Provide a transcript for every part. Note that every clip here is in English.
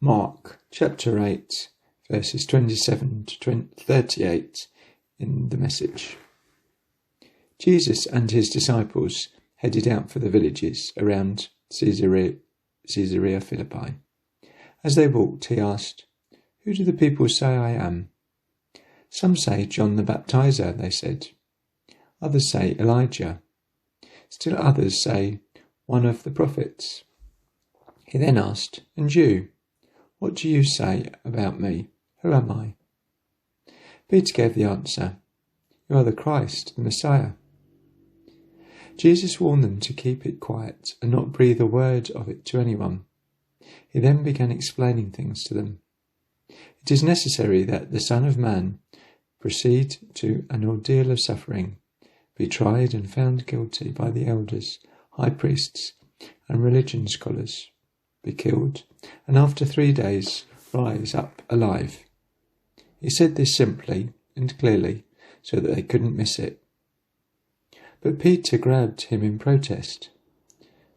Mark chapter 8, verses 27 to 38 in the Message. Jesus and his disciples headed out for the villages around Caesarea Philippi. As they walked, he asked, "Who do the people say I am?" "Some say John the Baptizer," they said. "Others say Elijah. Still others say one of the prophets." He then asked, "And you? What do you say about me? Who am I?" Peter gave the answer, "You are the Christ, the Messiah." Jesus warned them to keep it quiet and not breathe a word of it to anyone. He then began explaining things to them. It is necessary that the Son of Man proceed to an ordeal of suffering, be tried and found guilty by the elders, high priests, and religion scholars, be killed, and after 3 days rise up alive. He said this simply and clearly so that they couldn't miss it. But Peter grabbed him in protest.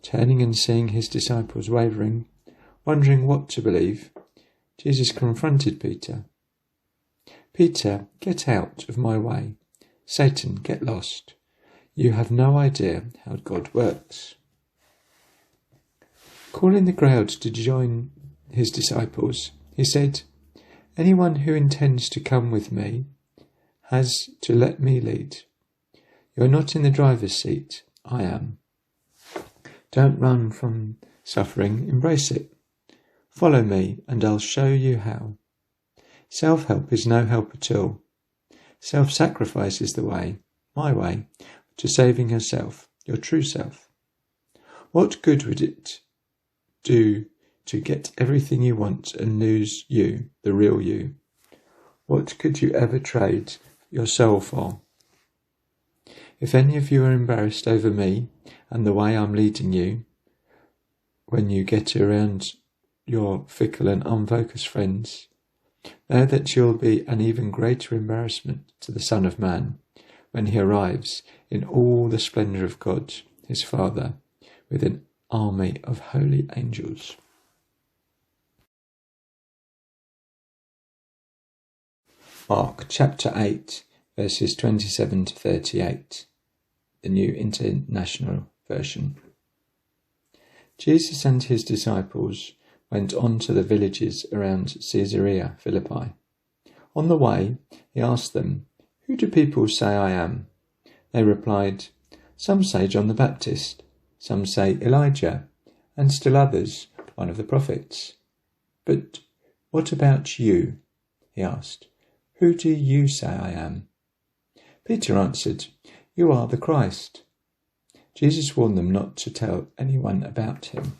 Turning and seeing his disciples wavering, wondering what to believe, Jesus confronted Peter. "Peter, get out of my way. Satan, get lost. You have no idea how God works." Calling the crowd to join his disciples, he said, "Anyone who intends to come with me has to let me lead. You're not in the driver's seat, I am. Don't run from suffering, embrace it. Follow me and I'll show you how. Self-help is no help at all. Self-sacrifice is the way, my way, to saving yourself, your true self. What good would it do to get everything you want and lose you, the real you? What could you ever trade your soul for? If any of you are embarrassed over me and the way I'm leading you, when you get around your fickle and unfocused friends, know that you'll be an even greater embarrassment to the Son of Man when he arrives in all the splendour of God, his Father, with an army of holy angels." Mark chapter 8, verses 27 to 38, the New International Version. Jesus and his disciples went on to the villages around Caesarea Philippi. On the way, he asked them, "Who do people say I am?" They replied, "Some say John the Baptist, some say Elijah, and still others, one of the prophets." "But what about you?" he asked. "Who do you say I am?" Peter answered, "You are the Christ." Jesus warned them not to tell anyone about him.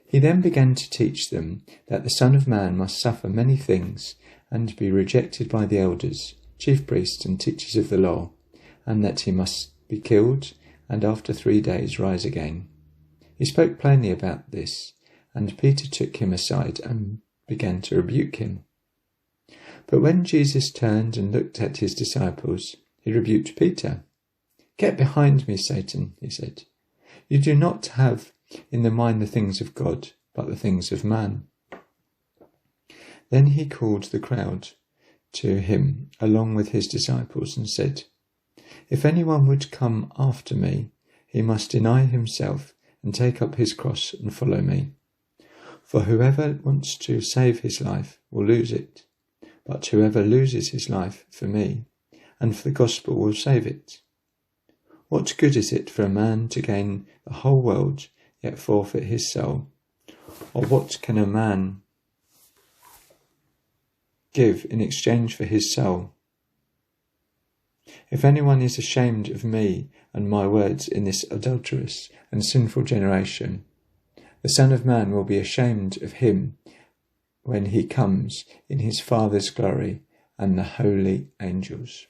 He then began to teach them that the Son of Man must suffer many things and be rejected by the elders, chief priests and teachers of the law, and that he must be killed and after 3 days rise again. He spoke plainly about this, and Peter took him aside and began to rebuke him. But when Jesus turned and looked at his disciples, he rebuked Peter. "Get behind me, Satan," he said. "You do not have in the mind the things of God, but the things of man." Then he called the crowd to him along with his disciples and said, "If anyone would come after me, he must deny himself and take up his cross and follow me. For whoever wants to save his life will lose it, but whoever loses his life for me and for the gospel will save it. What good is it for a man to gain the whole world yet forfeit his soul? Or what can a man give in exchange for his soul? If anyone is ashamed of me and my words in this adulterous and sinful generation, the Son of Man will be ashamed of him when he comes in his Father's glory and the holy angels."